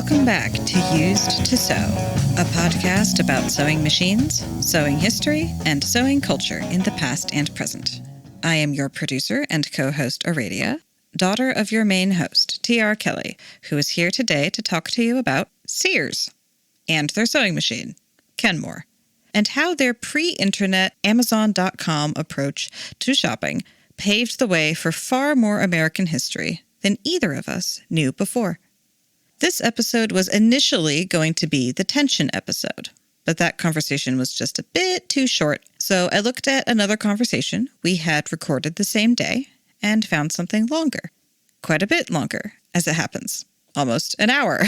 Welcome back to Used to Sew, a podcast about sewing machines, sewing history, and sewing culture in the past and present. I am your producer and co-host Aradia, daughter of your main host, T.R. Kelly, who is here today to talk to you about Sears and their sewing machine, Kenmore, and how their pre-internet Amazon.com approach to shopping paved the way for far more American history than either of us knew before. This episode was initially going to be the tension episode, but that conversation was just a bit too short, so I looked at another conversation we had recorded the same day and found something longer. Quite a bit longer, as it happens. Almost an hour.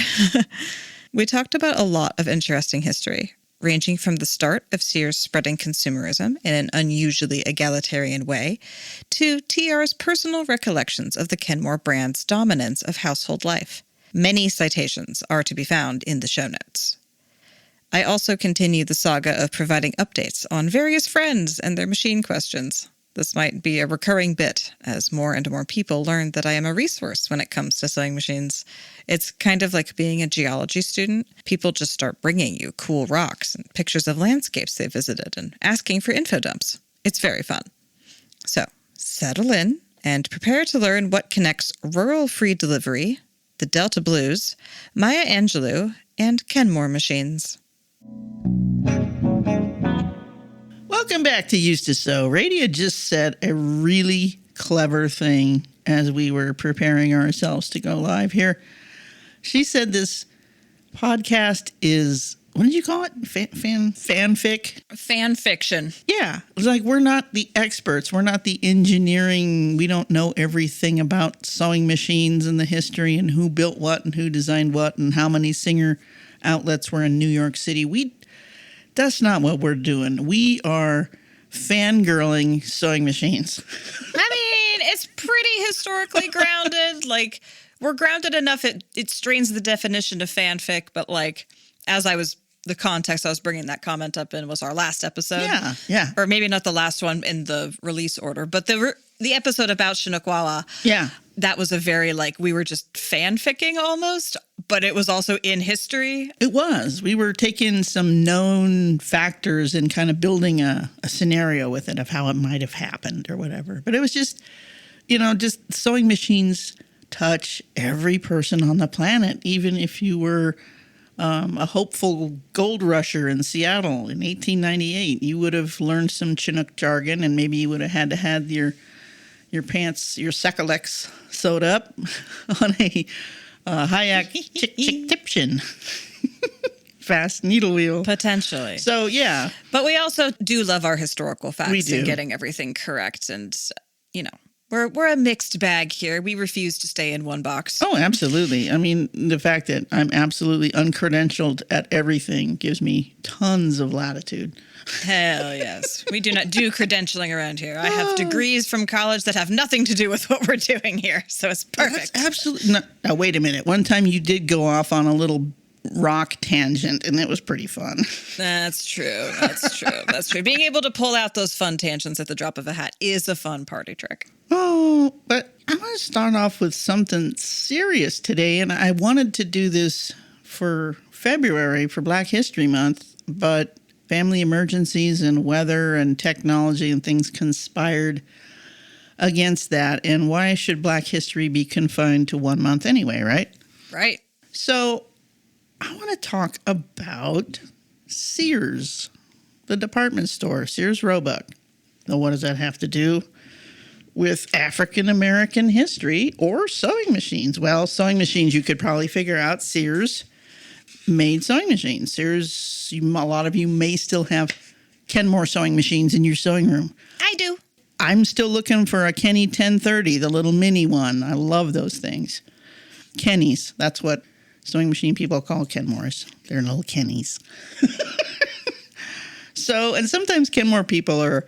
We talked about a lot of interesting history, ranging from the start of Sears spreading consumerism in an unusually egalitarian way, to TR's personal recollections of the Kenmore brand's dominance of household life. Many citations are to be found in the show notes. I also continue the saga of providing updates on various friends and their machine questions. This might be a recurring bit as more and more people learn that I am a resource when it comes to sewing machines. It's kind of like being a geology student. People just start bringing you cool rocks and pictures of landscapes they visited and asking for info dumps. It's very fun. So, settle in and prepare to learn what connects rural free delivery, the Delta Blues, Maya Angelou, and Kenmore machines. Welcome back to Used to Sew. Radia just said a really clever thing as we were preparing ourselves to go live here. She said this podcast is, what did you call it? Fanfic? Fan fiction. Yeah. It's like we're not the experts. We're not the engineering. We don't know everything about sewing machines and the history and who built what and who designed what and how many Singer outlets were in New York City. That's not what we're doing. We are fangirling sewing machines. I mean, it's pretty historically grounded. Like, we're grounded enough it strains the definition of fanfic, but like, the context I was bringing that comment up in was our last episode. Yeah. Or maybe not the last one in the release order, but the episode about Shinokwawa. Yeah. That was a very, we were just fanficking almost, but it was also in history. It was. We were taking some known factors and kind of building a scenario with it of how it might have happened or whatever. But it was just, just sewing machines touch every person on the planet, even if you were a hopeful gold rusher in Seattle in 1898. You would have learned some Chinook jargon, and maybe you would have had to have your pants, your Sakalex sewed up on a Hayek chick-tiption fast needle wheel. Potentially. So, yeah. But we also do love our historical facts We do. and getting everything correct. And, we're a mixed bag here. We refuse to stay in one box. Oh, absolutely. I mean, the fact that I'm absolutely uncredentialed at everything gives me tons of latitude. Hell yes. We do not do credentialing around here. I have degrees from college that have nothing to do with what we're doing here. So it's perfect. That's absolutely. No, now, wait a minute. One time you did go off on a little rock tangent, and it was pretty fun. That's true. That's true. Being able to pull out those fun tangents at the drop of a hat is a fun party trick. Oh, but I want to start off with something serious today, and I wanted to do this for February, for Black History Month, but family emergencies and weather and technology and things conspired against that. And why should Black history be confined to 1 month anyway, right? Right. So I want to talk about Sears, the department store, Sears Roebuck. Now, what does that have to do with African-American history or sewing machines? Well, sewing machines, you could probably figure out. Sears made sewing machines. Sears, a lot of you may still have Kenmore sewing machines in your sewing room. I do. I'm still looking for a Kenny 1030, the little mini one. I love those things. Kennys, that's what sewing machine people call Kenmores. They're little Kennys. So, and sometimes Kenmore people are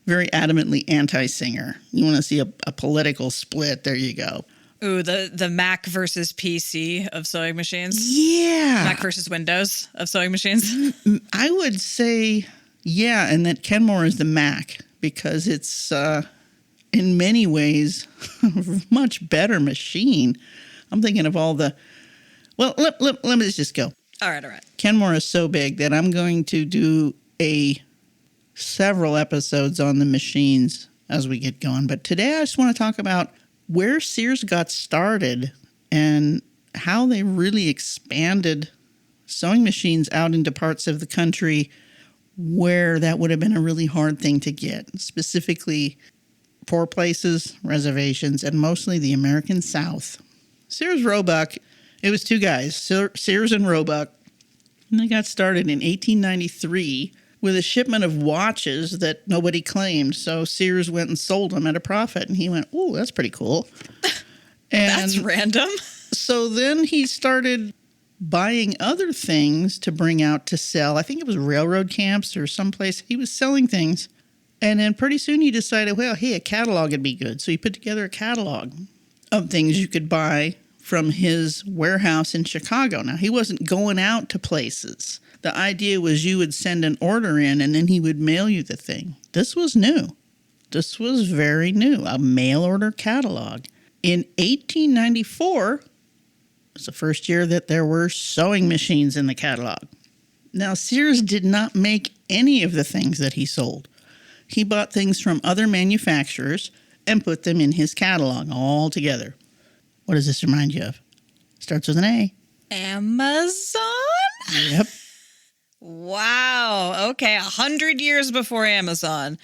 very adamantly anti-Singer. You want to see a political split, there you go. Ooh, the Mac versus PC of sewing machines? Yeah. Mac versus Windows of sewing machines? I would say, yeah, and that Kenmore is the Mac because it's, in many ways, a much better machine. I'm thinking of all the Well, let me just go. All right. Kenmore is so big that I'm going to do several episodes on the machines as we get going. But today I just want to talk about where Sears got started and how they really expanded sewing machines out into parts of the country where that would have been a really hard thing to get, specifically poor places, reservations, and mostly the American South. Sears Roebuck, it was two guys, Sears and Roebuck, and they got started in 1893 with a shipment of watches that nobody claimed. So Sears went and sold them at a profit, and he went, "Ooh, that's pretty cool." And that's random. So then he started buying other things to bring out to sell. I think it was railroad camps or someplace. He was selling things. And then pretty soon he decided, well, hey, a catalog would be good. So he put together a catalog of things you could buy from his warehouse in Chicago. Now, he wasn't going out to places. The idea was you would send an order in and then he would mail you the thing. This was new. This was very new, a mail order catalog. In 1894, was the first year that there were sewing machines in the catalog. Now, Sears did not make any of the things that he sold. He bought things from other manufacturers and put them in his catalog all together. What does this remind you of? Starts with an A. Amazon? Yep. Wow. Okay, 100 years before Amazon,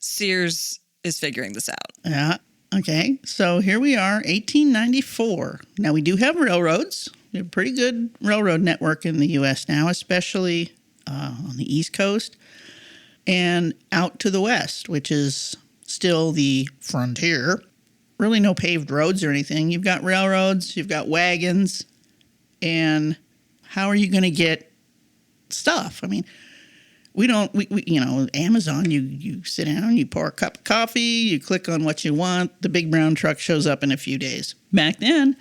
Sears is figuring this out. Yeah. Okay, so here we are, 1894. Now, we do have railroads. We have a pretty good railroad network in the U.S. now, especially on the East Coast and out to the West, which is still the frontier. Really no paved roads or anything. You've got railroads, you've got wagons, and how are you going to get stuff? I mean, we Amazon, you sit down, you pour a cup of coffee, you click on what you want, the big brown truck shows up in a few days. Back then,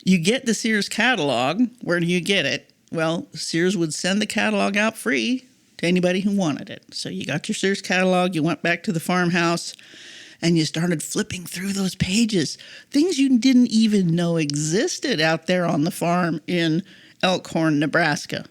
you get the Sears catalog. Where do you get it? Well, Sears would send the catalog out free to anybody who wanted it. So you got your Sears catalog, you went back to the farmhouse, and you started flipping through those pages. Things you didn't even know existed out there on the farm in Elkhorn, Nebraska,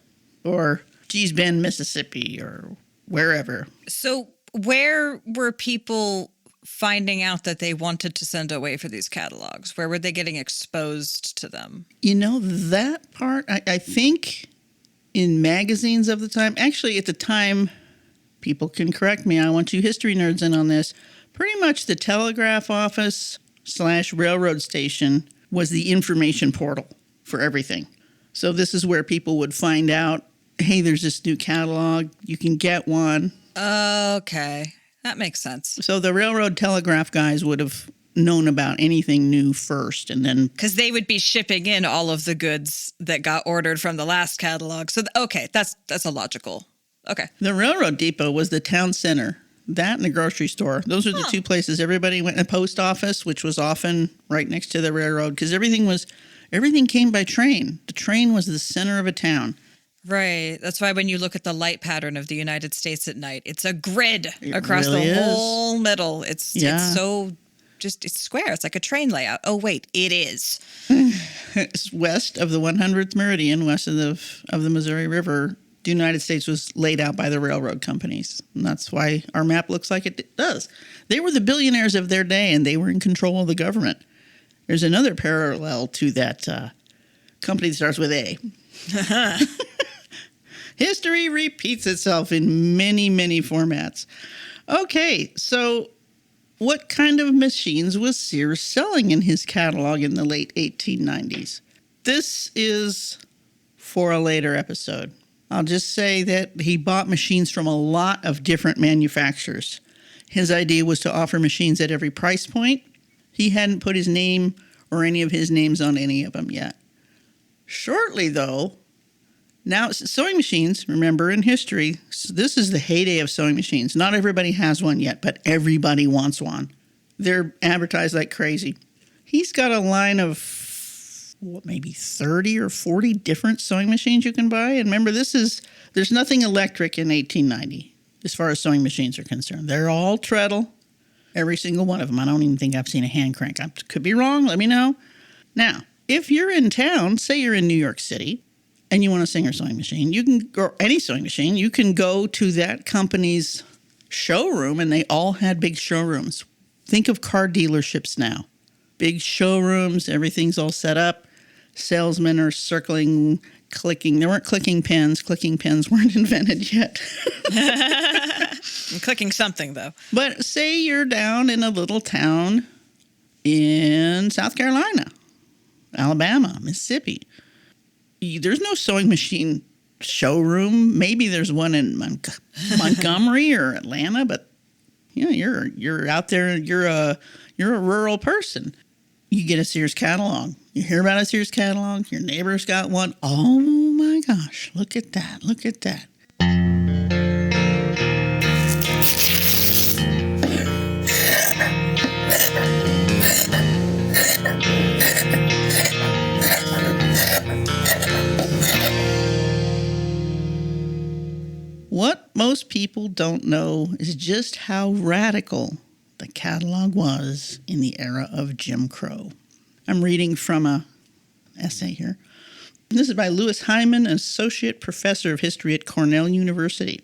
or Gee's Bend, Mississippi, or wherever. So where were people finding out that they wanted to send away for these catalogs? Where were they getting exposed to them? You know, that part, I think in magazines of the time, actually at the time, people can correct me, I want you history nerds in on this, pretty much the telegraph office / railroad station was the information portal for everything. So this is where people would find out, hey, there's this new catalog, you can get one. Okay, that makes sense. So the railroad telegraph guys would have known about anything new first, and then... Because they would be shipping in all of the goods that got ordered from the last catalog. So, okay, that's a logical... Okay. The railroad depot was the town center. That and the grocery store. Those are the two places everybody went. And the post office, which was often right next to the railroad, because everything came by train. The train was the center of a town. Right. That's why when you look at the light pattern of the United States at night, it's a grid across really the is. whole middle. It's so just, it's square. It's like a train layout. Oh, wait, it is. It's west of the 100th meridian, west of the Missouri River. The United States was laid out by the railroad companies. And that's why our map looks like it does. They were the billionaires of their day, and they were in control of the government. There's another parallel to that company that starts with A. History repeats itself in many, many formats. Okay, so what kind of machines was Sears selling in his catalog in the late 1890s? This is for a later episode. I'll just say that he bought machines from a lot of different manufacturers. His idea was to offer machines at every price point. He hadn't put his name or any of his names on any of them yet. Shortly, though, now sewing machines, remember in history, this is the heyday of sewing machines. Not everybody has one yet, but everybody wants one. They're advertised like crazy. He's got a line of maybe 30 or 40 different sewing machines you can buy. And remember, there's nothing electric in 1890 as far as sewing machines are concerned. They're all treadle, every single one of them. I don't even think I've seen a hand crank. I could be wrong. Let me know. Now, if you're in town, say you're in New York City, and you want a Singer sewing machine, you can, or any sewing machine, you can go to that company's showroom, and they all had big showrooms. Think of car dealerships now. Big showrooms, everything's all set up. Salesmen are circling, clicking. There weren't clicking pens. Clicking pens weren't invented yet. I'm clicking something, though. But say you're down in a little town in South Carolina, Alabama, Mississippi. There's no sewing machine showroom. Maybe there's one in Montgomery or Atlanta, but you're out there. You're a rural person. You get a Sears catalog. You hear about a Sears catalog. Your neighbor's got one. Oh my gosh! Look at that! Look at that! What most people don't know is just how radical the catalog was in the era of Jim Crow. I'm reading from an essay here. This is by Louis Hyman, an associate professor of history at Cornell University.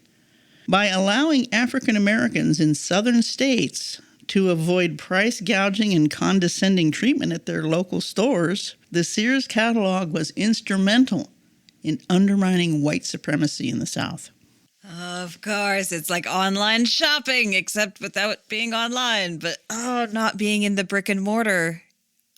By allowing African Americans in southern states to avoid price gouging and condescending treatment at their local stores, the Sears catalog was instrumental in undermining white supremacy in the South. Of course, it's like online shopping, except without being online, but not being in the brick and mortar.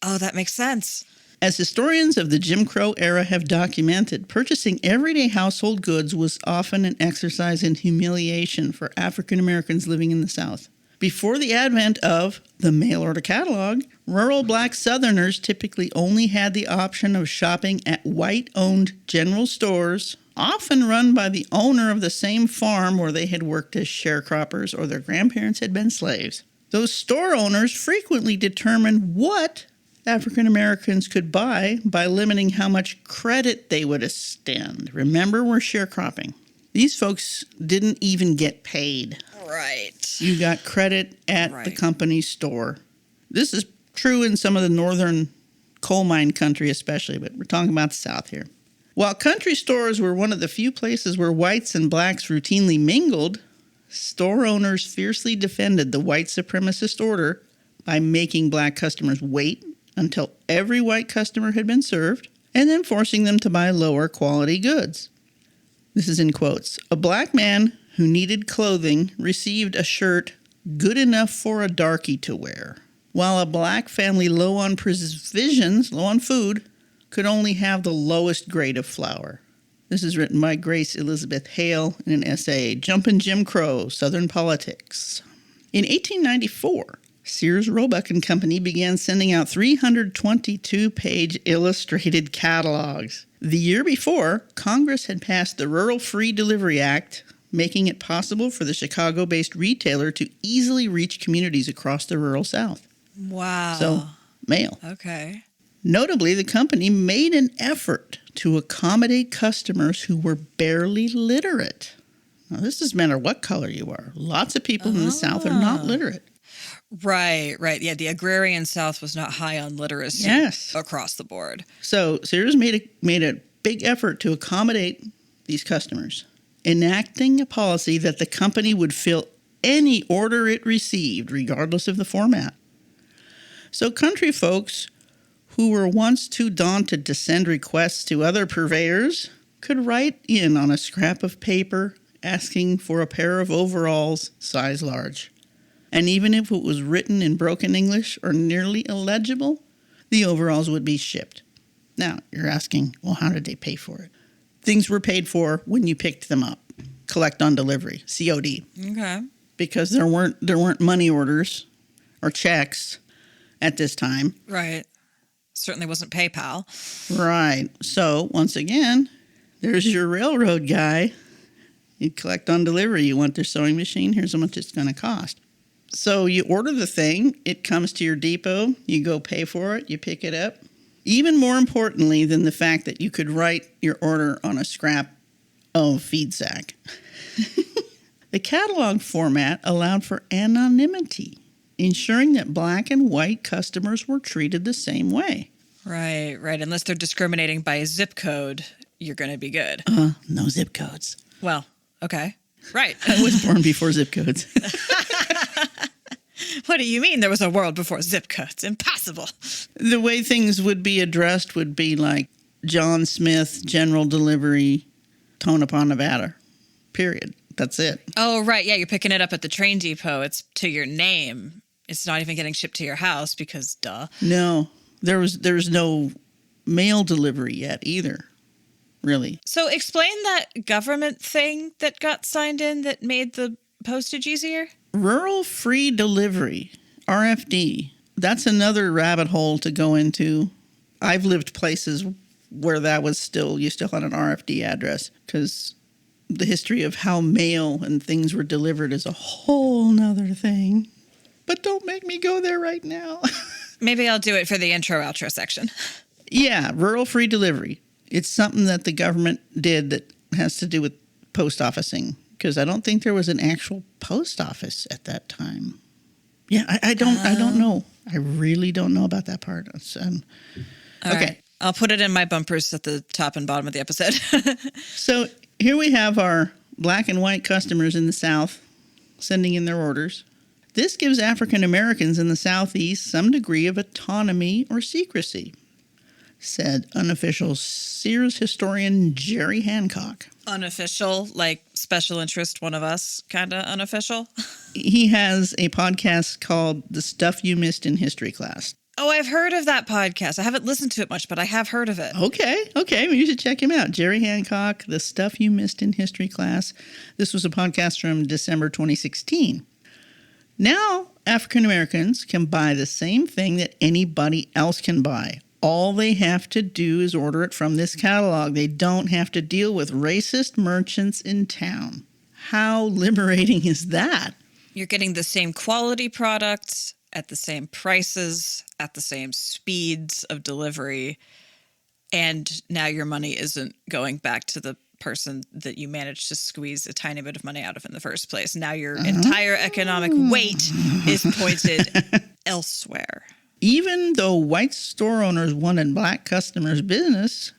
Oh, that makes sense. As historians of the Jim Crow era have documented, purchasing everyday household goods was often an exercise in humiliation for African Americans living in the South. Before the advent of the mail-order catalog, rural black Southerners typically only had the option of shopping at white-owned general stores, often run by the owner of the same farm where they had worked as sharecroppers or their grandparents had been slaves. Those store owners frequently determined what African Americans could buy by limiting how much credit they would extend. Remember, we're sharecropping. These folks didn't even get paid. Right. You got credit at the company's store. This is true in some of the northern coal mine country especially, but we're talking about the South here. While country stores were one of the few places where whites and blacks routinely mingled, store owners fiercely defended the white supremacist order by making black customers wait until every white customer had been served and then forcing them to buy lower quality goods. This is in quotes. A black man who needed clothing received a shirt good enough for a darky to wear, while a black family low on provisions, low on food, could only have the lowest grade of flour. This is written by Grace Elizabeth Hale in an essay, Jumpin' Jim Crow, Southern Politics. In 1894, Sears, Roebuck and Company began sending out 322-page illustrated catalogs. The year before, Congress had passed the Rural Free Delivery Act, making it possible for the Chicago-based retailer to easily reach communities across the rural South. Wow. So, mail. Okay. Notably, the company made an effort to accommodate customers who were barely literate. Now, this doesn't matter what color you are. Lots of people in the South are not literate. Right. Yeah, the agrarian South was not high on literacy across the board. So Sears made a big effort to accommodate these customers, enacting a policy that the company would fill any order it received, regardless of the format. So country folks who were once too daunted to send requests to other purveyors could write in on a scrap of paper asking for a pair of overalls size large. And even if it was written in broken English or nearly illegible, the overalls would be shipped. Now, you're asking, well, how did they pay for it? Things were paid for when you picked them up. Collect on delivery, COD. Okay. Because there weren't money orders or checks at this time. Right. Certainly wasn't PayPal. Right. So, once again, there's your railroad guy. You collect on delivery. You want their sewing machine? Here's how much it's going to cost. So you order the thing. It comes to your depot. You go pay for it. You pick it up. Even more importantly than the fact that you could write your order on a scrap of feed sack, the catalog format allowed for anonymity, ensuring that black and white customers were treated the same way. Right. Unless they're discriminating by zip code, you're going to be good. No zip codes. Well, okay. Right. I was born before zip codes. What do you mean there was a world before zip codes? Impossible. The way things would be addressed would be like John Smith, General Delivery, Tonopah, Nevada. Period. That's it. Oh, right. Yeah, you're picking it up at the train depot. It's to your name. It's not even getting shipped to your house because, duh. No, there's no mail delivery yet either, really. So explain that government thing that got signed in that made the postage easier. Rural Free Delivery, RFD. That's another rabbit hole to go into. I've lived places where that was still, you still had an RFD address, because the history of how mail and things were delivered is a whole nother thing. But don't make me go there right now. Maybe I'll do it for the intro-outro section. Yeah, Rural Free Delivery. It's something that the government did that has to do with post officing, because I don't think there was an actual post office at that time. Yeah, I don't know. I really don't know about that part. Okay. Right. I'll put it in my bumpers at the top and bottom of the episode. So here we have our black and white customers in the South sending in their orders. This gives African Americans in the Southeast some degree of autonomy or secrecy, said unofficial Sears historian Jerry Hancock. Unofficial, like special interest, one of us, kind of unofficial? He has a podcast called The Stuff You Missed in History Class. Oh, I've heard of that podcast. I haven't listened to it much, but I have heard of it. Okay. Well, you should check him out. Jerry Hancock, The Stuff You Missed in History Class. This was a podcast from December 2016. Now, African Americans can buy the same thing that anybody else can buy. All they have to do is order it from this catalog. They don't have to deal with racist merchants in town. How liberating is that? You're getting the same quality products at the same prices, at the same speeds of delivery, and now your money isn't going back to the person that you managed to squeeze a tiny bit of money out of in the first place. Now your entire economic weight is pointed elsewhere. Even though white store owners wanted black customers' business,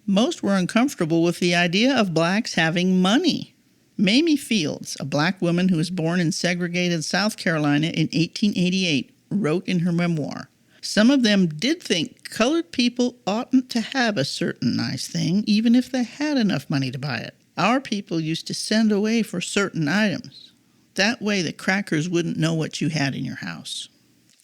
most were uncomfortable with the idea of blacks having money. Mamie Fields, a black woman who was born in segregated South Carolina in 1888, wrote in her memoir, "Some of them did think colored people oughtn't to have a certain nice thing, even if they had enough money to buy it. Our people used to send away for certain items. That way the crackers wouldn't know what you had in your house."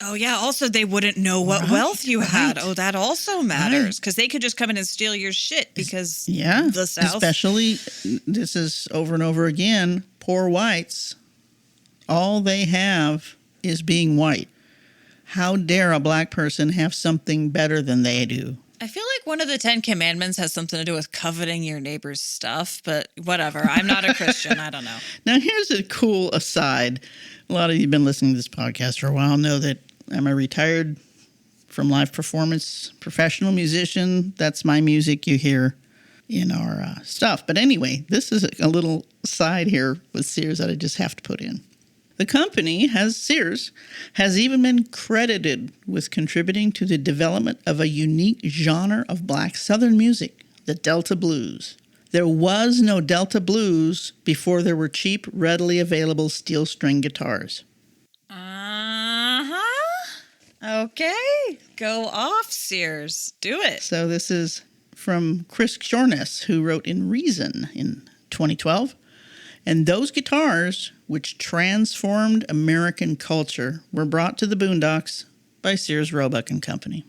Oh, yeah. Also, they wouldn't know what wealth you had. Oh, that also matters, because they could just come in and steal your shit because the South. Especially, this is over and over again, poor whites, all they have is being white. How dare a black person have something better than they do? I feel like one of the 10 Commandments has something to do with coveting your neighbor's stuff, but whatever. I'm not a Christian. I don't know. Now, here's a cool aside. A lot of you have been listening to this podcast for a while know that I'm a retired from live performance professional musician. That's my music you hear in our stuff. But anyway, this is a little side here with Sears that I just have to put in. The company, Sears, has even been credited with contributing to the development of a unique genre of black Southern music, the Delta Blues. There was no Delta Blues before there were cheap, readily available steel string guitars. Okay, go off, Sears. Do it. So this is from Chris Shorness, who wrote in Reason in 2012. And those guitars, which transformed American culture, were brought to the Boondocks by Sears, Roebuck and Company.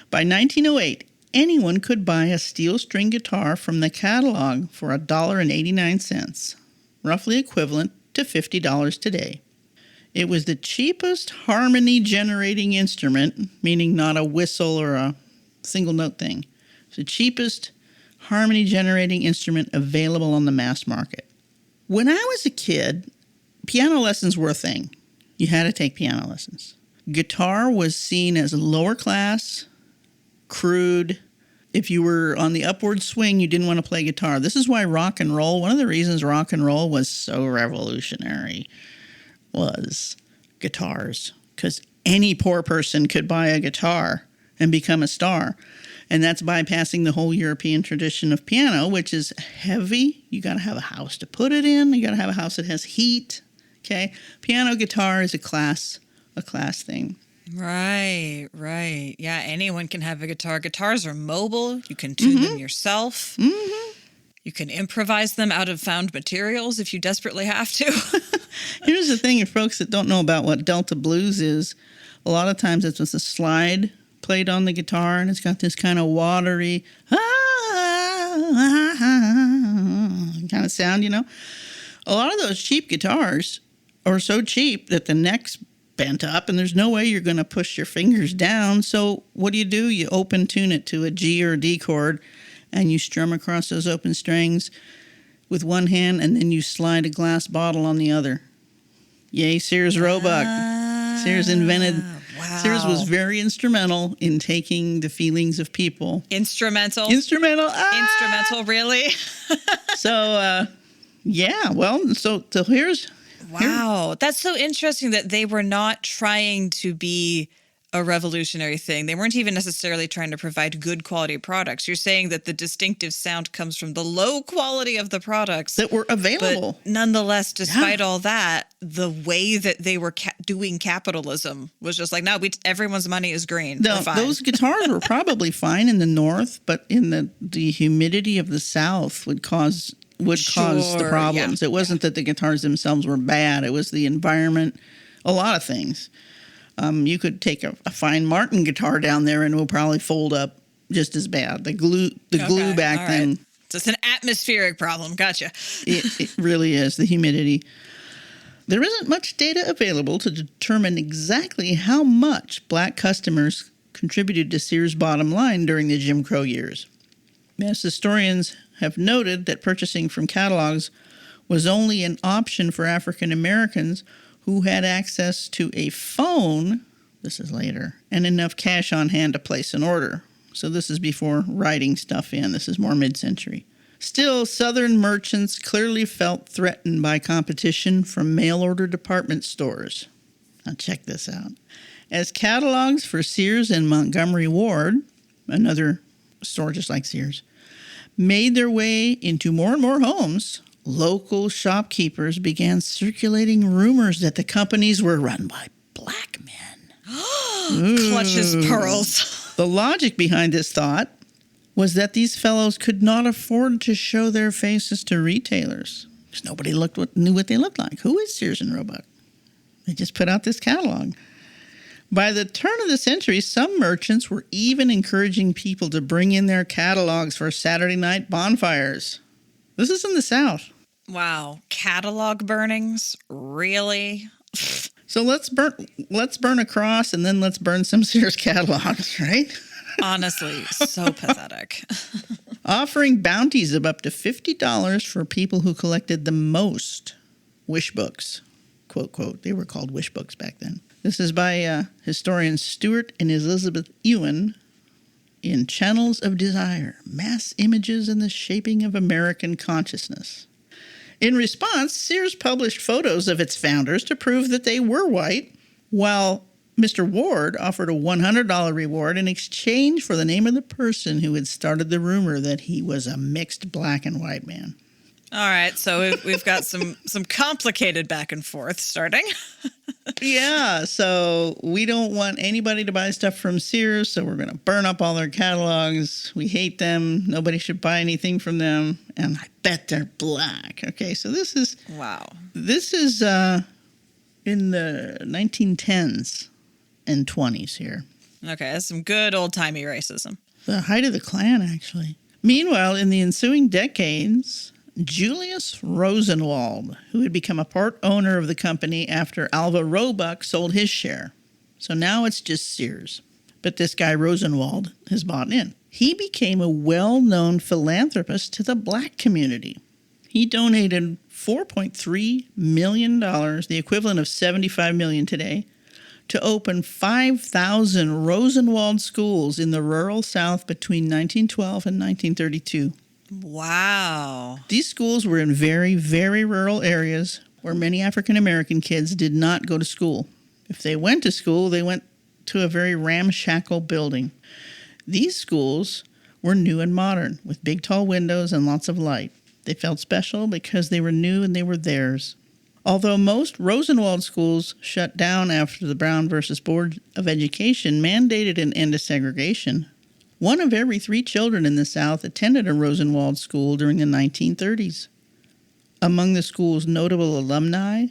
By 1908, anyone could buy a steel string guitar from the catalog for $1.89, roughly equivalent to $50 today. It was the cheapest harmony-generating instrument, meaning not a whistle or a single-note thing. It's the cheapest harmony-generating instrument available on the mass market. When I was a kid, piano lessons were a thing. You had to take piano lessons. Guitar was seen as lower class, crude. If you were on the upward swing, you didn't want to play guitar. This is why rock and roll, one of the reasons rock and roll was so revolutionary was guitars, because any poor person could buy a guitar and become a star. And that's bypassing the whole European tradition of piano, which is heavy. You got to have a house to put it in. You got to have a house that has heat. Okay. Piano guitar is a class thing. Right. Yeah, anyone can have a guitar. Guitars are mobile. You can tune them yourself. Mm-hmm. You can improvise them out of found materials if you desperately have to. Here's the thing, for folks that don't know about what Delta blues is, a lot of times it's with a slide played on the guitar, and it's got this kind of watery kind of sound, you know. A lot of those cheap guitars are so cheap that the neck's bent up, and there's no way you're going to push your fingers down. So what do? You open tune it to a G or a D chord, and you strum across those open strings with one hand, and then you slide a glass bottle on the other. Yay, Sears Roebuck. Sears invented... Wow. Sears was very instrumental in taking the feelings of people. Instrumental, really? So, yeah, well, so here's... Wow, that's so interesting that they were not trying to be a revolutionary thing. They weren't even necessarily trying to provide good quality products. You're saying that the distinctive sound comes from the low quality of the products that were available. But nonetheless, despite all that, the way that they were doing capitalism was just like, no, everyone's money is green. No, those guitars were probably fine in the north, but in the humidity of the south would cause the problems. Yeah. It wasn't that the guitars themselves were bad. It was the environment, a lot of things. You could take a fine Martin guitar down there and it will probably fold up just as bad. The glue back then. Right. So it's an atmospheric problem. Gotcha. It really is, the humidity. There isn't much data available to determine exactly how much black customers contributed to Sears' bottom line during the Jim Crow years. As historians have noted that purchasing from catalogs was only an option for African Americans who had access to a phone, this is later, and enough cash on hand to place an order. So this is before writing stuff in. This is more mid-century. Still, Southern merchants clearly felt threatened by competition from mail-order department stores. Now check this out. As catalogs for Sears and Montgomery Ward, another store just like Sears, made their way into more and more homes, local shopkeepers began circulating rumors that the companies were run by black men. Clutches pearls. The logic behind this thought was that these fellows could not afford to show their faces to retailers because nobody knew what they looked like. Who is Sears and Roebuck? They just put out this catalog. By the turn of the century, some merchants were even encouraging people to bring in their catalogs for Saturday night bonfires. This is in the South. Wow. Catalog burnings? Really? So let's burn a cross and then let's burn some Sears catalogs, right? Honestly, so pathetic. Offering bounties of up to $50 for people who collected the most wish books. Quote, quote. They were called wish books back then. This is by historians Stuart and Elizabeth Ewan in Channels of Desire, Mass Images and the Shaping of American Consciousness. In response, Sears published photos of its founders to prove that they were white, while Mr. Ward offered a $100 reward in exchange for the name of the person who had started the rumor that he was a mixed black and white man. All right, so we've got some complicated back and forth starting. Yeah, so we don't want anybody to buy stuff from Sears, so we're going to burn up all their catalogs. We hate them. Nobody should buy anything from them. And I bet they're black. Okay, so this is... Wow. This is in the 1910s and 20s here. Okay, that's some good old-timey racism. The height of the Klan, actually. Meanwhile, in the ensuing decades... Julius Rosenwald, who had become a part owner of the company after Alva Roebuck sold his share. So now it's just Sears. But this guy Rosenwald has bought in. He became a well-known philanthropist to the black community. He donated $4.3 million, the equivalent of $75 million today, to open 5,000 Rosenwald schools in the rural South between 1912 and 1932. Wow. These schools were in very, very rural areas where many African American kids did not go to school. If they went to school, they went to a very ramshackle building. These schools were new and modern, with big tall windows and lots of light. They felt special because they were new and they were theirs. Although most Rosenwald schools shut down after the Brown versus Board of Education mandated an end to segregation, 1 of every 3 children in the South attended a Rosenwald school during the 1930s. Among the school's notable alumni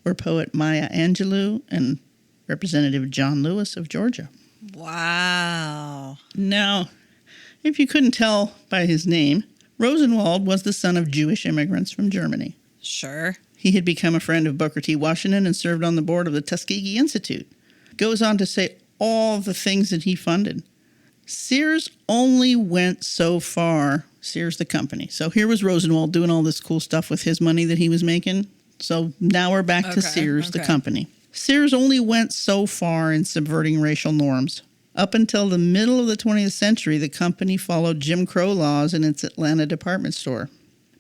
were poet Maya Angelou and Representative John Lewis of Georgia. Wow. Now, if you couldn't tell by his name, Rosenwald was the son of Jewish immigrants from Germany. Sure. He had become a friend of Booker T. Washington and served on the board of the Tuskegee Institute. Goes on to say all the things that he funded. Sears only went so far. Sears, the company. So here was Rosenwald doing all this cool stuff with his money that he was making. So now we're back to Sears, the company. Sears only went so far in subverting racial norms. Up until the middle of the 20th century, the company followed Jim Crow laws in its Atlanta department store,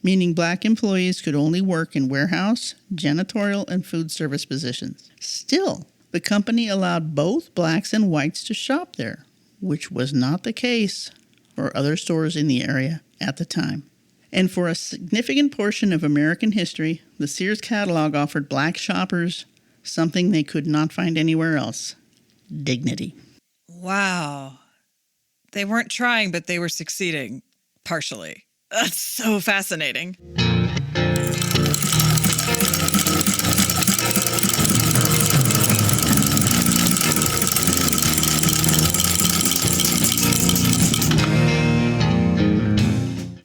meaning black employees could only work in warehouse, janitorial, and food service positions. Still, the company allowed both blacks and whites to shop there, which was not the case for other stores in the area at the time. And for a significant portion of American history, the Sears catalog offered black shoppers something they could not find anywhere else: dignity. Wow. They weren't trying, but they were succeeding, partially. That's so fascinating.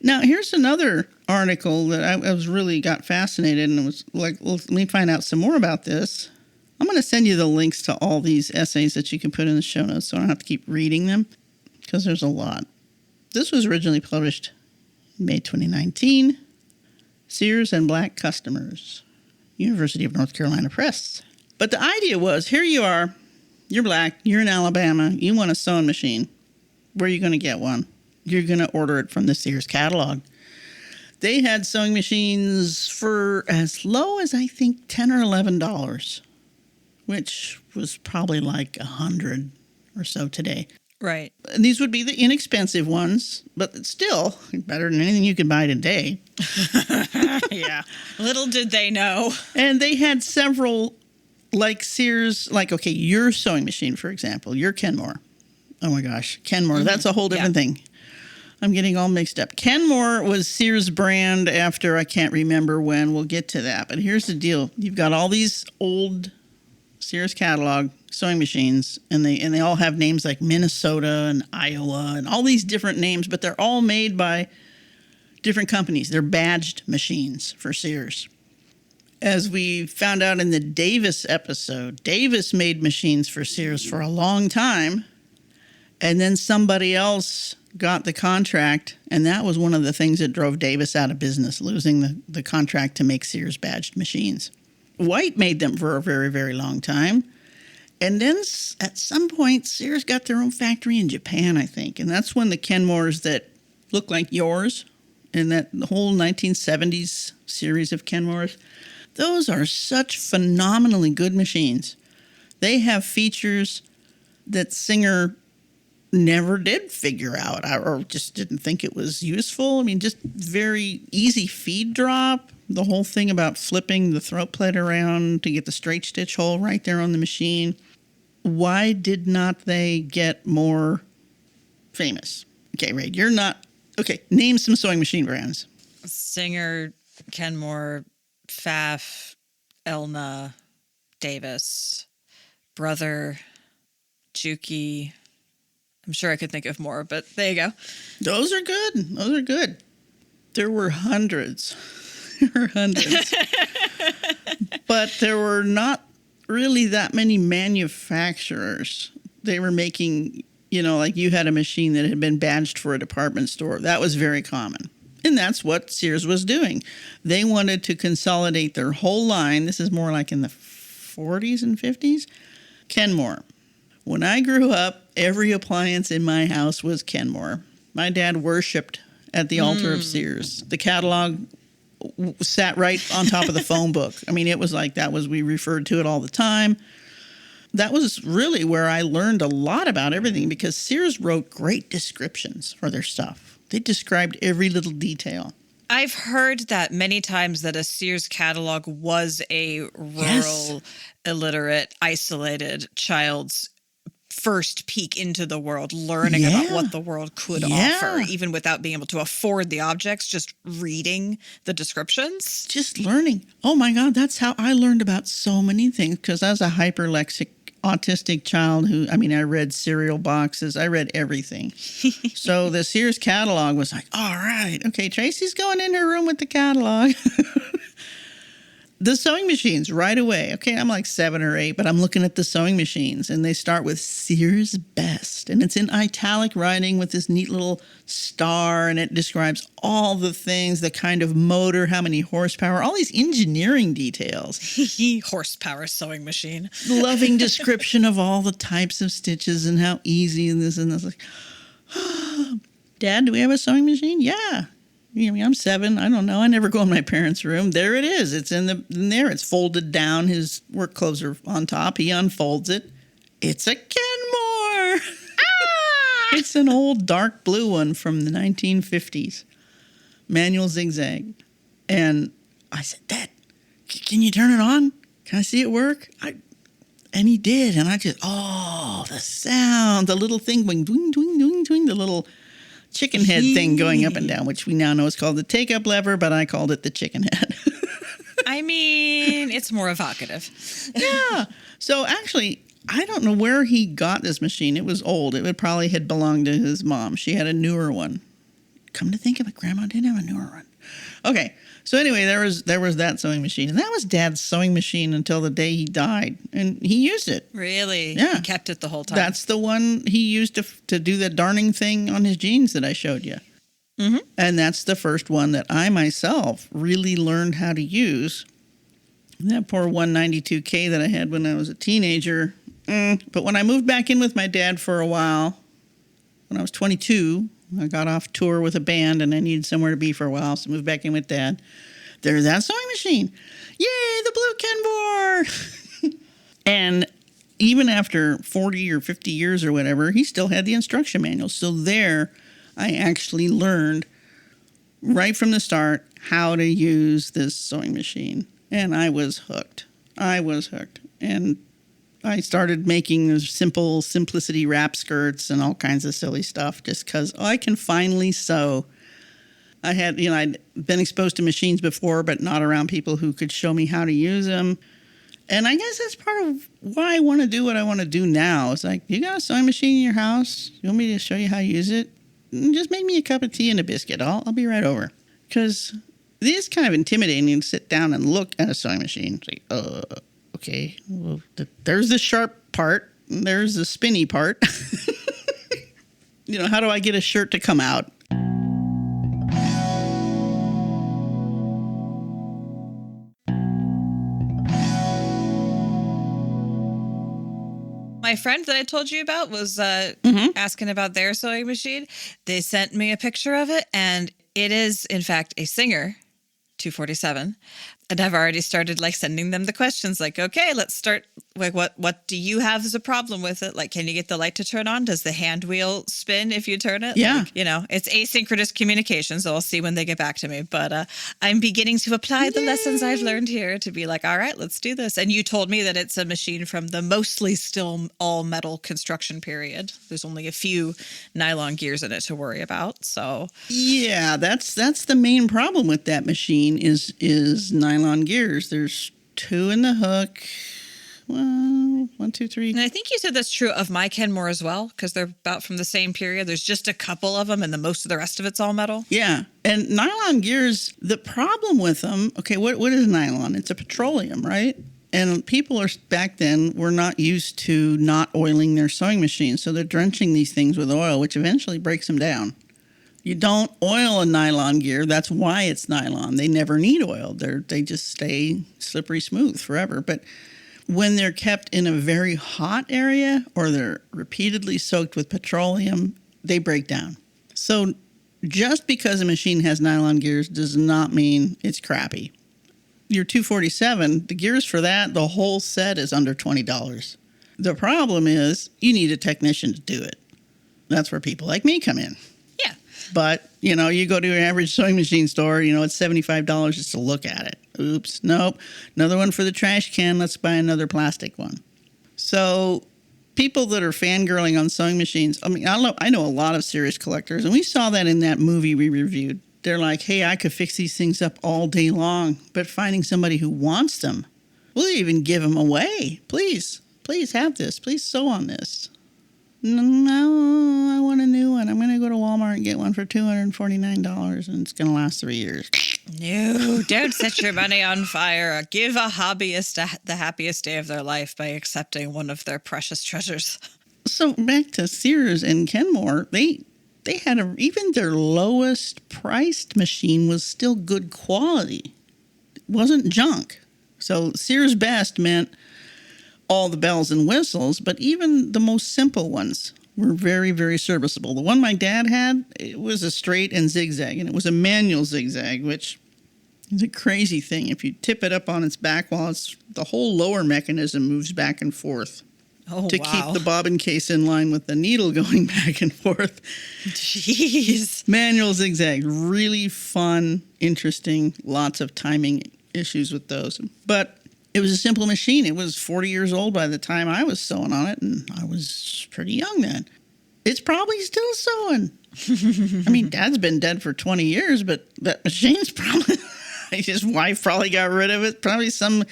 Now, here's another article that I was really got fascinated and was like, well, let me find out some more about this. I'm going to send you the links to all these essays that you can put in the show notes so I don't have to keep reading them because there's a lot. This was originally published May 2019. Sears and Black Customers, University of North Carolina Press. But the idea was, here you are, you're black, you're in Alabama, you want a sewing machine. Where are you going to get one? You're going to order it from the Sears catalog. They had sewing machines for as low as, I think, $10 or $11, which was probably like $100 or so today. Right. And these would be the inexpensive ones, but still better than anything you could buy today. Yeah. Little did they know. And they had several, like Sears, like, okay, your sewing machine, for example, your Kenmore. Oh my gosh, Kenmore, that's a whole different thing. I'm getting all mixed up. Kenmore was Sears' brand after I can't remember when. We'll get to that. But here's the deal. You've got all these old Sears catalog sewing machines, and they all have names like Minnesota and Iowa and all these different names, but they're all made by different companies. They're badged machines for Sears. As we found out in the Davis episode, Davis made machines for Sears for a long time, and then somebody else got the contract, and that was one of the things that drove Davis out of business, losing the contract to make Sears badged machines. White made them for a very, very long time. And then at some point, Sears got their own factory in Japan, I think. And that's when the Kenmores that look like yours and that the whole 1970s series of Kenmores, those are such phenomenally good machines. They have features that Singer never did figure out or just didn't think it was useful. I mean, just very easy feed drop. The whole thing about flipping the throat plate around to get the straight stitch hole right there on the machine. Why did not they get more famous? Okay, Ray, you're not... Okay, name some sewing machine brands. Singer, Kenmore, Pfaff, Elna, Davis, Brother, Juki. I'm sure I could think of more, but there you go. Those are good. Those are good. There were hundreds. There were hundreds. But there were not really that many manufacturers. They were making, like you had a machine that had been badged for a department store. That was very common. And that's what Sears was doing. They wanted to consolidate their whole line. This is more like in the 40s and 50s. Kenmore. When I grew up, every appliance in my house was Kenmore. My dad worshipped at the altar of Sears. The catalog sat right on top of the phone book. I mean, it was like we referred to it all the time. that was really where I learned a lot about everything, because Sears wrote great descriptions for their stuff. They described every little detail. I've heard that many times, that a Sears catalog was a rural, Yes. illiterate, isolated child's first peek into the world, learning about Yeah. what the world could Yeah. offer, even without being able to afford the objects, just reading the descriptions. Just learning. Oh my God, that's how I learned about so many things, because I was a hyperlexic autistic child I read cereal boxes. I read everything. So the Sears catalog was like, all right, okay, Tracy's going in her room with the catalog. The sewing machines right away. Okay, I'm like 7 or 8, but I'm looking at the sewing machines, and they start with Sears Best, and it's in italic writing with this neat little star, and it describes all the things, the kind of motor, how many horsepower, all these engineering details. Horsepower sewing machine. Loving description of all the types of stitches and how easy and this and this. Like, Dad, do we have a sewing machine? Yeah. I'm 7. I don't know. I never go in my parents' room. There it is. It's in there. It's folded down. His work clothes are on top. He unfolds it. It's a Kenmore. It's an old dark blue one from the 1950s. Manual zigzag. And I said, Dad, can you turn it on? Can I see it work? And he did. And I just, the sound, the little thing going, doing, doing, doing, doing, the little chicken head thing going up and down, which we now know is called the take-up lever, but I called it the chicken head. I mean, it's more evocative. Yeah. So actually, I don't know where he got this machine. It was old. It would probably had belonged to his mom. She had a newer one. Come to think of it, Grandma didn't have a newer one. Okay. So anyway, there was that sewing machine. And that was Dad's sewing machine until the day he died. And he used it. Really? Yeah. He kept it the whole time. That's the one he used to do the darning thing on his jeans that I showed you. Mm-hmm. And that's the first one that I myself really learned how to use. That poor 192K that I had when I was a teenager. But when I moved back in with my dad for a while, when I was 22, I got off tour with a band and I needed somewhere to be for a while, so I moved back in with Dad. There's that sewing machine. Yay, the blue Kenmore! And even after 40 or 50 years or whatever, he still had the instruction manual. So there, I actually learned right from the start how to use this sewing machine. And I was hooked. And I started making simplicity wrap skirts and all kinds of silly stuff just because I can finally sew. I had, I'd been exposed to machines before, but not around people who could show me how to use them. And I guess that's part of why I want to do what I want to do now. It's like, you got a sewing machine in your house? You want me to show you how to use it? Just make me a cup of tea and a biscuit. I'll be right over. Because it is kind of intimidating to sit down and look at a sewing machine. It's like, okay, well, there's the sharp part, and there's the spinny part. How do I get a shirt to come out? My friend that I told you about was asking about their sewing machine. They sent me a picture of it, and it is, in fact, a Singer 247. And I've already started sending them the questions okay, let's start. What do you have as a problem with it? Can you get the light to turn on? Does the hand wheel spin if you turn it? Yeah. It's asynchronous communication, so I'll see when they get back to me. But I'm beginning to apply the lessons I've learned here to be all right, let's do this. And you told me that it's a machine from the mostly still all metal construction period. There's only a few nylon gears in it to worry about. So yeah, that's the main problem with that machine is nylon gears. There's 2 in the hook. Well, 1, 2, 3. And I think you said that's true of my Kenmore as well, because they're about from the same period. There's just a couple of them, and the most of the rest of it's all metal. Yeah, and nylon gears, the problem with them, okay, what is nylon? It's a petroleum, right? And people back then were not used to not oiling their sewing machines, so they're drenching these things with oil, which eventually breaks them down. You don't oil a nylon gear. That's why it's nylon. They never need oil. They just stay slippery smooth forever. But when they're kept in a very hot area or they're repeatedly soaked with petroleum, they break down. So just because a machine has nylon gears does not mean it's crappy. Your 247, the gears for that, the whole set is under $20. The problem is you need a technician to do it. That's where people like me come in. Yeah. But, you go to an average sewing machine store, it's $75 just to look at it. Oops, nope. Another one for the trash can. Let's buy another plastic one. So people that are fangirling on sewing machines, I know a lot of serious collectors, and we saw that in that movie we reviewed. They're like, hey, I could fix these things up all day long, but finding somebody who wants them, we'll even give them away. Please have this. Please sew on this. No, I want a new one. I'm going to go to Walmart and get one for $249, and it's going to last 3 years. No, don't set your money on fire. Give a hobbyist the happiest day of their life by accepting one of their precious treasures. So back to Sears and Kenmore, they had even their lowest priced machine was still good quality. It wasn't junk. So Sears Best meant all the bells and whistles, but even the most simple ones were very, very serviceable. The one my dad had, it was a straight and zigzag, and it was a manual zigzag, which is a crazy thing. If you tip it up on its back while the whole lower mechanism moves back and forth to keep the bobbin case in line with the needle going back and forth. Jeez. Manual zigzag, really fun, interesting, lots of timing issues with those. But it was a simple machine. It was 40 years old by the time I was sewing on it, and I was pretty young then. It's probably still sewing. Dad's been dead for 20 years, but that machine's probably... his wife probably got rid of it. Probably some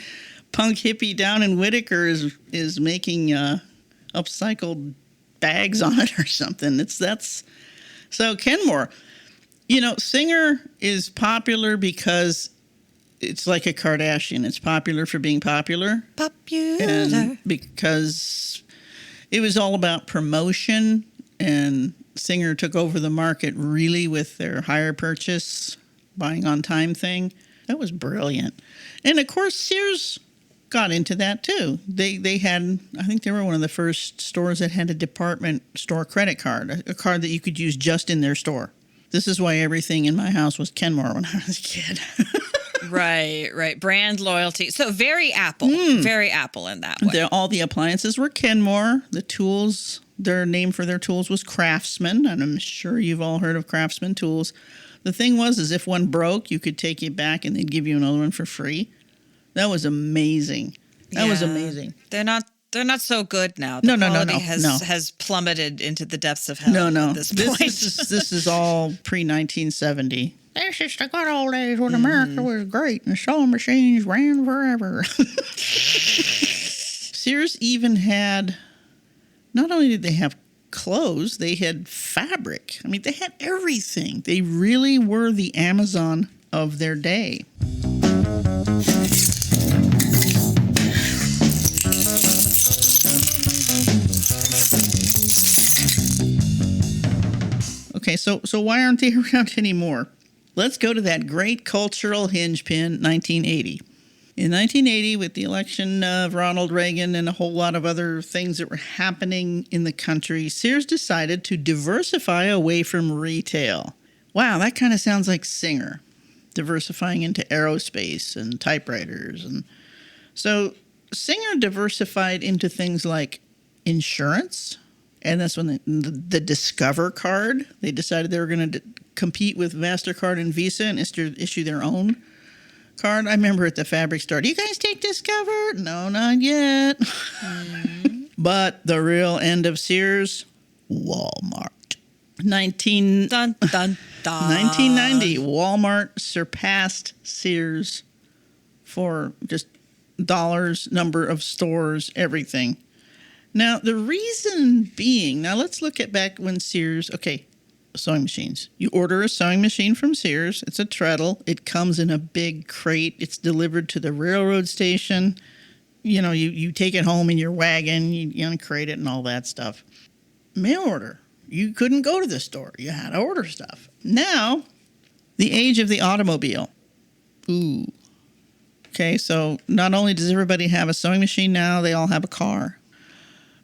punk hippie down in Whitaker is making upcycled bags on it or something. So Kenmore. Singer is popular because it's like a Kardashian. It's popular for being popular. And because it was all about promotion, and Singer took over the market really with their hire purchase, buying on time thing. That was brilliant. And of course, Sears got into that too. They had, I think they were one of the first stores that had a department store credit card, a card that you could use just in their store. This is why everything in my house was Kenmore when I was a kid. Right. Brand loyalty. So very Apple in that way. All the appliances were Kenmore. The tools, their name for their tools was Craftsman, and I'm sure you've all heard of Craftsman tools. The thing is if one broke, you could take it back and they'd give you another one for free. That was amazing. That was amazing. They're not so good now. No. Has plummeted into the depths of hell at this point. This is all pre-1970. This is the good old days when America was great and sewing machines ran forever. Sears even had, not only did they have clothes, they had fabric. They had everything. They really were the Amazon of their day. Okay, so why aren't they around anymore? Let's go to that great cultural hinge pin, 1980. In 1980, with the election of Ronald Reagan and a whole lot of other things that were happening in the country, Sears decided to diversify away from retail. Wow, that kind of sounds like Singer, diversifying into aerospace and typewriters. And so Singer diversified into things like insurance, and that's when the Discover card, they decided they were going to compete with MasterCard and Visa and issue their own card. I remember at the fabric store, do you guys take Discover? No, not yet. But the real end of Sears, Walmart. 1990, Walmart surpassed Sears for just dollars, number of stores, everything. Now, the reason being, let's look at back when Sears, sewing machines. You order a sewing machine from Sears. It's a treadle. It comes in a big crate. It's delivered to the railroad station. You take it home in your wagon. You uncrate it and all that stuff. Mail order. You couldn't go to the store. You had to order stuff. Now, the age of the automobile. Ooh. Okay, so not only does everybody have a sewing machine now, they all have a car.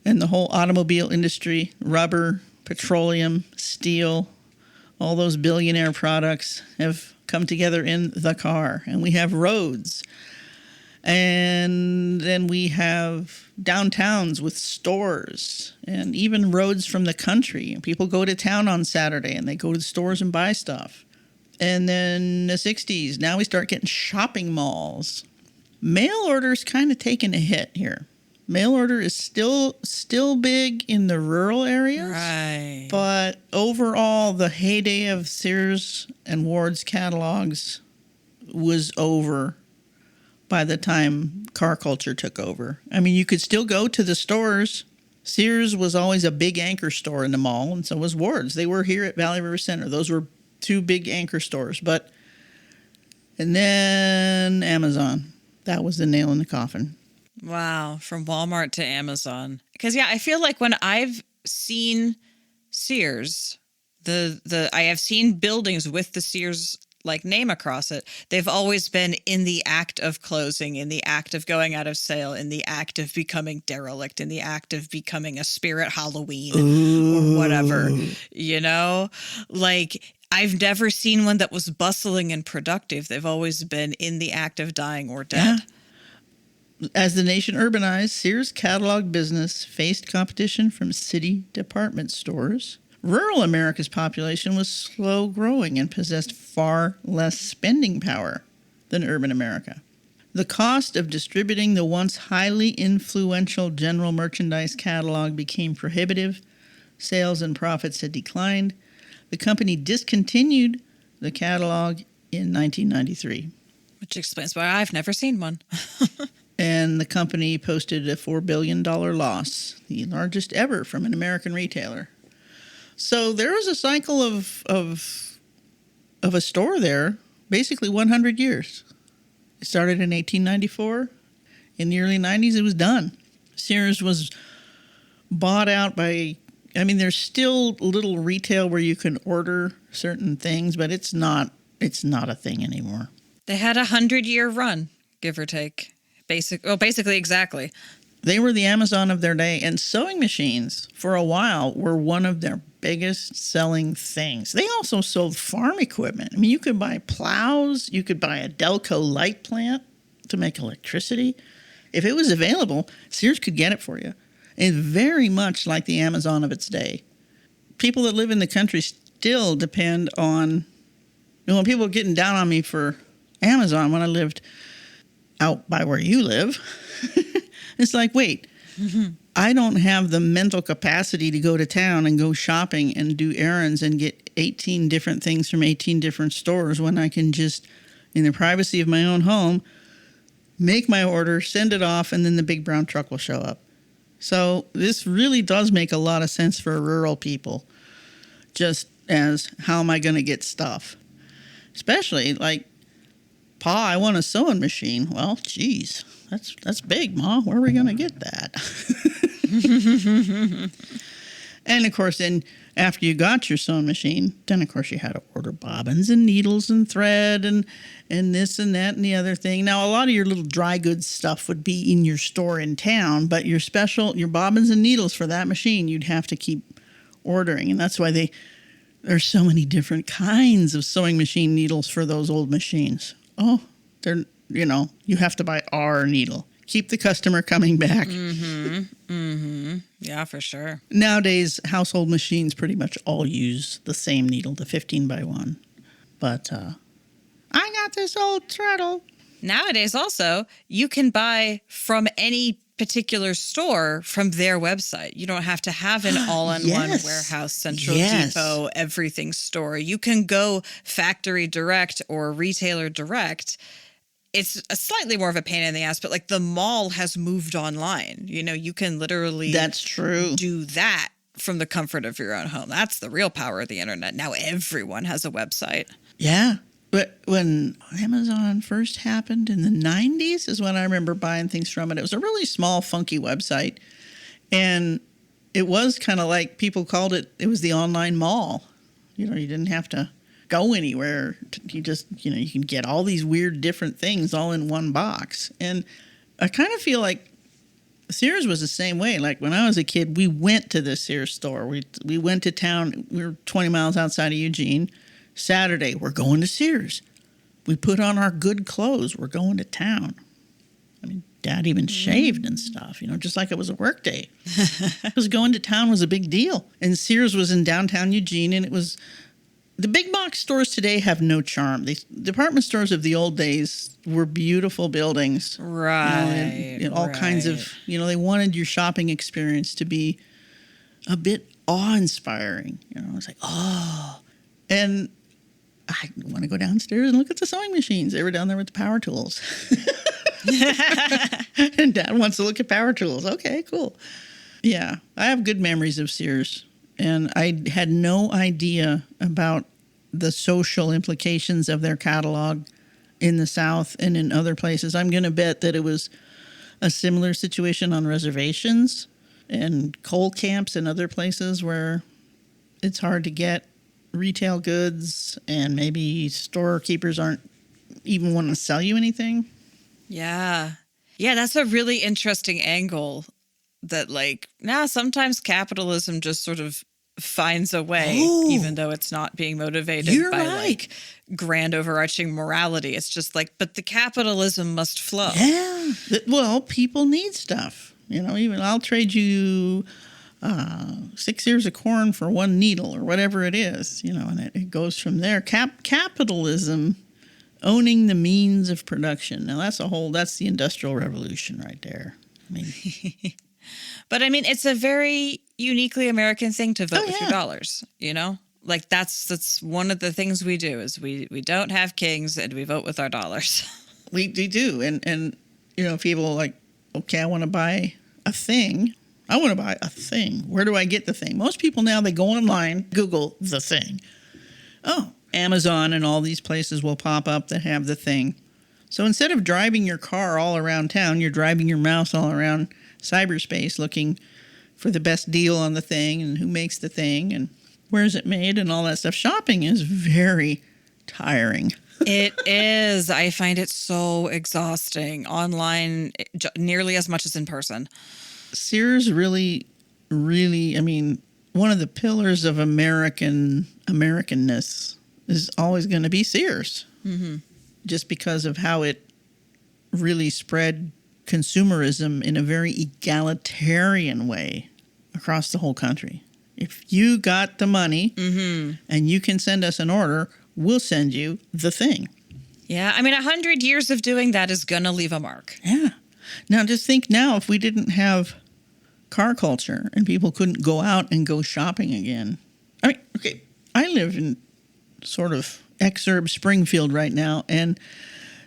And the whole automobile industry, rubber, petroleum, steel, all those billionaire products have come together in the car. And we have roads. And then we have downtowns with stores and even roads from the country. People go to town on Saturday and they go to the stores and buy stuff. And then the 60s, now we start getting shopping malls. Mail order's kind of taking a hit here. Mail order is still big in the rural areas. Right. But overall, the heyday of Sears and Ward's catalogs was over by the time car culture took over. I mean, you could still go to the stores. Sears was always a big anchor store in the mall, and so was Ward's. They were here at Valley River Center. Those were two big anchor stores. And then Amazon. That was the nail in the coffin. Wow, from Walmart to Amazon. Because I feel like when I've seen Sears, I have seen buildings with the Sears name across it. They've always been in the act of closing, in the act of going out of sale, in the act of becoming derelict, in the act of becoming a spirit Halloween or whatever. I've never seen one that was bustling and productive. They've always been in the act of dying or dead. Yeah. As the nation urbanized, Sears' catalog business faced competition from city department stores. Rural America's population was slow growing and possessed far less spending power than urban America. The cost of distributing the once highly influential general merchandise catalog became prohibitive. Sales and profits had declined. The company discontinued the catalog in 1993. Which explains why I've never seen one. And the company posted a $4 billion loss, the largest ever from an American retailer. So there was a cycle of a store there, basically 100 years. It started in 1894. In the early 90s, it was done. Sears was bought out by, there's still little retail where you can order certain things, but it's not a thing anymore. They had a 100-year run, give or take. Basically, exactly. They were the Amazon of their day, and sewing machines, for a while, were one of their biggest selling things. They also sold farm equipment. You could buy plows, you could buy a Delco light plant to make electricity. If it was available, Sears could get it for you. It's very much like the Amazon of its day. People that live in the country still depend on, when people were getting down on me for Amazon when I lived out by where you live, it's like, wait, I don't have the mental capacity to go to town and go shopping and do errands and get 18 different things from 18 different stores when I can just, in the privacy of my own home, make my order, send it off, and then the big brown truck will show up. So this really does make a lot of sense for rural people, just as how am I going to get stuff? Especially Pa, I want a sewing machine. Well, geez, that's big, Ma. Where are we going to get that? And, of course, then after you got your sewing machine, then, of course, you had to order bobbins and needles and thread and this and that and the other thing. Now, a lot of your little dry goods stuff would be in your store in town, but your bobbins and needles for that machine, you'd have to keep ordering. And that's why there's so many different kinds of sewing machine needles for those old machines. Oh, you have to buy our needle. Keep the customer coming back. Yeah, for sure. Nowadays, household machines pretty much all use the same needle, the 15x1. But I got this old treadle. Nowadays, also, you can buy from any particular store from their website. You don't have to have an all-in-one warehouse, Central Depot, everything store. You can go factory direct or retailer direct. It's a slightly more of a pain in the ass, but the mall has moved online. You can literally That's true. do that from the comfort of your own home. That's the real power of the internet. Now everyone has a website. Yeah. But when Amazon first happened in the 90s is when I remember buying things from it. It was a really small, funky website. And it was kind of like people called it was the online mall. You didn't have to go anywhere. You just, you can get all these weird different things all in one box. And I kind of feel like Sears was the same way. When I was a kid, we went to the Sears store. We went to town. We were 20 miles outside of Eugene. Saturday, we're going to Sears. We put on our good clothes. We're going to town. I mean, Dad even shaved and stuff, just like it was a work day. Because going to town was a big deal. And Sears was in downtown Eugene, and it was... The big box stores today have no charm. The department stores of the old days were beautiful buildings. Right. All kinds of, they wanted your shopping experience to be a bit awe-inspiring. It's like, oh. And I want to go downstairs and look at the sewing machines. They were down there with the power tools. And Dad wants to look at power tools. Okay, cool. Yeah, I have good memories of Sears. And I had no idea about the social implications of their catalog in the South and in other places. I'm going to bet that it was a similar situation on reservations and coal camps and other places where it's hard to get retail goods and maybe storekeepers aren't even want to sell you anything. Yeah. Yeah, that's a really interesting angle that sometimes capitalism just sort of finds a way, even though it's not being motivated by grand overarching morality. It's just but the capitalism must flow. Yeah. Well, people need stuff. Even I'll trade you 6 ears of corn for one needle or whatever it is, and it goes from there. Capitalism owning the means of production. Now that's the Industrial Revolution right there. I mean, but it's a very uniquely American thing to vote with your dollars, that's one of the things we do is we don't have kings and we vote with our dollars. We do. And people okay, I want to buy a thing. Where do I get the thing? Most people now, they go online, Google the thing. Oh, Amazon and all these places will pop up that have the thing. So instead of driving your car all around town, you're driving your mouse all around cyberspace looking for the best deal on the thing and who makes the thing and where is it made and all that stuff. Shopping is very tiring. It is. I find it so exhausting online, nearly as much as in person. Sears really, one of the pillars of Americanness is always going to be Sears. Mm-hmm. Just because of how it really spread consumerism in a very egalitarian way across the whole country. If you got the money and you can send us an order, we'll send you the thing. Yeah, 100 years of doing that is going to leave a mark. Yeah. Now, just think now, if we didn't have car culture and people couldn't go out and go shopping again. I live in sort of exurb Springfield right now, and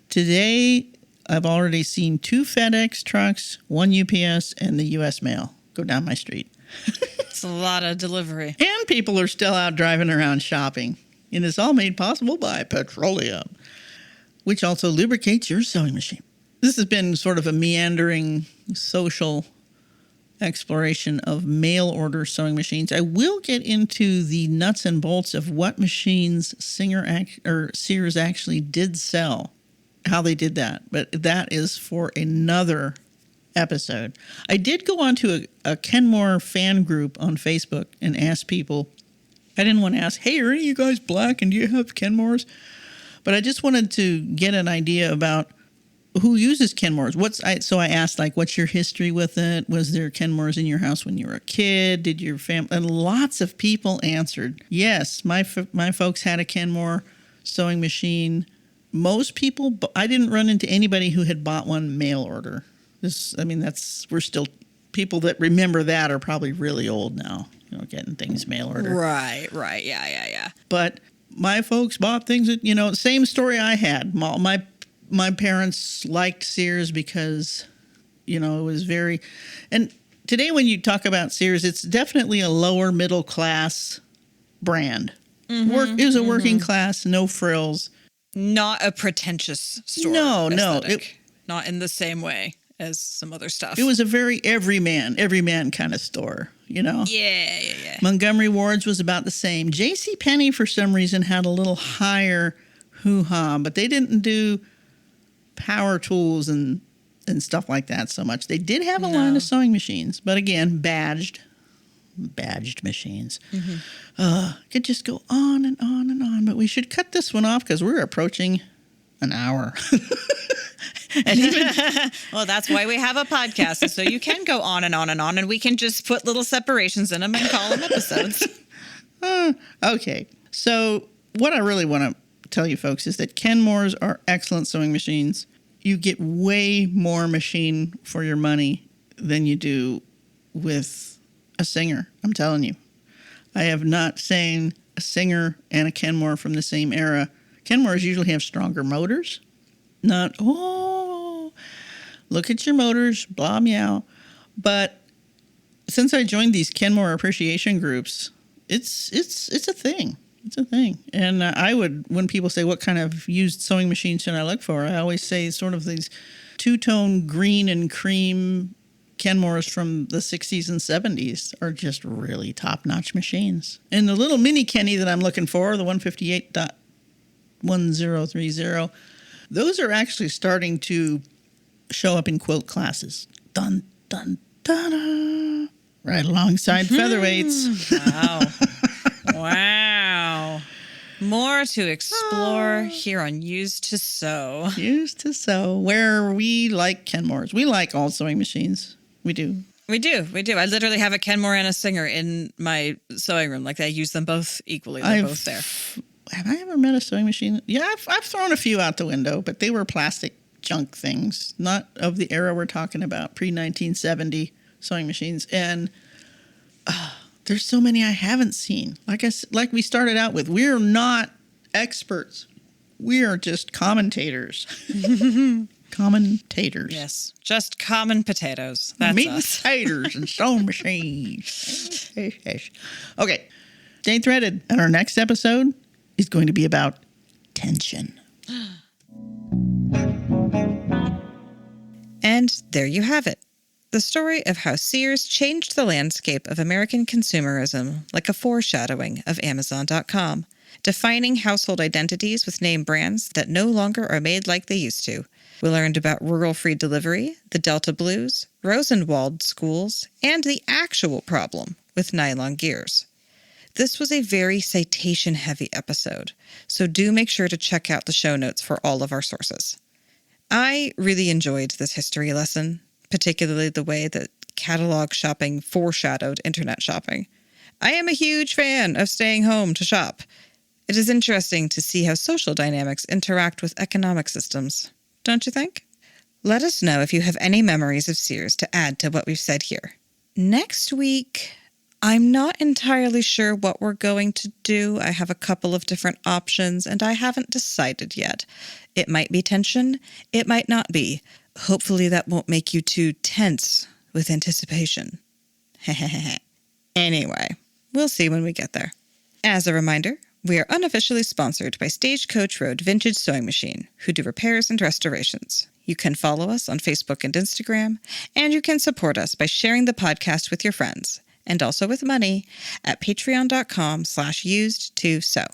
today I've already seen 2 FedEx trucks, 1 UPS, and the U.S. Mail go down my street. It's a lot of delivery. And people are still out driving around shopping. And it's all made possible by petroleum, which also lubricates your sewing machine. This has been sort of a meandering social exploration of mail order sewing machines. I will get into the nuts and bolts of what machines Sears actually did sell, how they did that. But that is for another episode. I did go onto a Kenmore fan group on Facebook and ask people. I didn't want to ask, hey, are any of you guys black and do you have Kenmores? But I just wanted to get an idea about who uses Kenmores. So I asked, what's your history with it? Was there Kenmores in your house when you were a kid? Did your family? And lots of people answered, yes, my folks had a Kenmore sewing machine. Most people, I didn't run into anybody who had bought one mail order. We're still, people that remember that are probably really old now, getting things mail order. Right, yeah. But my folks bought things that, same story I had. My parents liked Sears because, it was very... And today when you talk about Sears, it's definitely a lower middle class brand. Mm-hmm, it was a working class, no frills. Not a pretentious store. No. Not in the same way as some other stuff. It was a very everyman kind of store, Yeah. Montgomery Ward's was about the same. JCPenney, for some reason, had a little higher hoo-ha, but they didn't do power tools and stuff like that so much. They did have a line of sewing machines, but again, badged machines. Mm-hmm. Could just go on and on and on, but we should cut this one off because we're approaching an hour. And even Well, that's why we have a podcast, so you can go on and on and on, and we can just put little separations in them and call them episodes. okay. So what I really want to tell you folks is that Kenmores are excellent sewing machines. You get way more machine for your money than you do with a Singer. I'm telling you. I have not seen a Singer and a Kenmore from the same era. Kenmores usually have stronger motors. Not, look at your motors, blah, meow. But since I joined these Kenmore appreciation groups, it's a thing. It's a thing. And I would, when people say, what kind of used sewing machines should I look for? I always say sort of these two-tone green and cream Kenmores from the 60s and 70s are just really top-notch machines. And the little mini Kenny that I'm looking for, the 158.1030, those are actually starting to show up in quilt classes. Dun, dun, dun, dun. Right alongside featherweights. Wow. Wow. More to explore here on Used to Sew. Used to Sew, where we like Kenmores. We like all sewing machines. We do. We do. I literally have a Kenmore and a Singer in my sewing room. Like, I use them both equally. They're both there. Have I ever met a sewing machine? Yeah, I've thrown a few out the window, but they were plastic junk things, not of the era we're talking about, pre-1970 sewing machines. And there's so many I haven't seen. Like we started out with, we're not experts. We are just commentators. Commentators. Yes, just common potatoes. That's meat and us. potatoes and sewing machines. Okay, stay threaded. And our next episode is going to be about tension. And there you have it. The story of how Sears changed the landscape of American consumerism like a foreshadowing of Amazon.com, defining household identities with name brands that no longer are made like they used to. We learned about rural free delivery, the Delta Blues, Rosenwald schools, and the actual problem with nylon gears. This was a very citation-heavy episode, so do make sure to check out the show notes for all of our sources. I really enjoyed this history lesson, particularly the way that catalog shopping foreshadowed internet shopping. I am a huge fan of staying home to shop. It is interesting to see how social dynamics interact with economic systems, don't you think? Let us know if you have any memories of Sears to add to what we've said here. Next week, I'm not entirely sure what we're going to do. I have a couple of different options, and I haven't decided yet. It might be tension. It might not be. Hopefully that won't make you too tense with anticipation. Anyway, we'll see when we get there. As a reminder, we are unofficially sponsored by Stagecoach Road Vintage Sewing Machine, who do repairs and restorations. You can follow us on Facebook and Instagram, and you can support us by sharing the podcast with your friends, and also with money, at patreon.com/used2sew.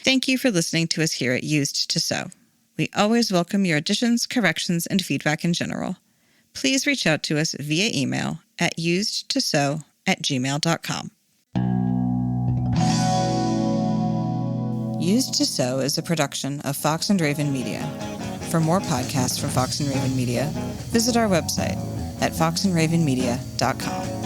Thank you for listening to us here at Used to Sew. We always welcome your additions, corrections, and feedback in general. Please reach out to us via email at usedtosew@gmail.com. Used to Sew is a production of Fox and Raven Media. For more podcasts from Fox and Raven Media, visit our website at foxandravenmedia.com.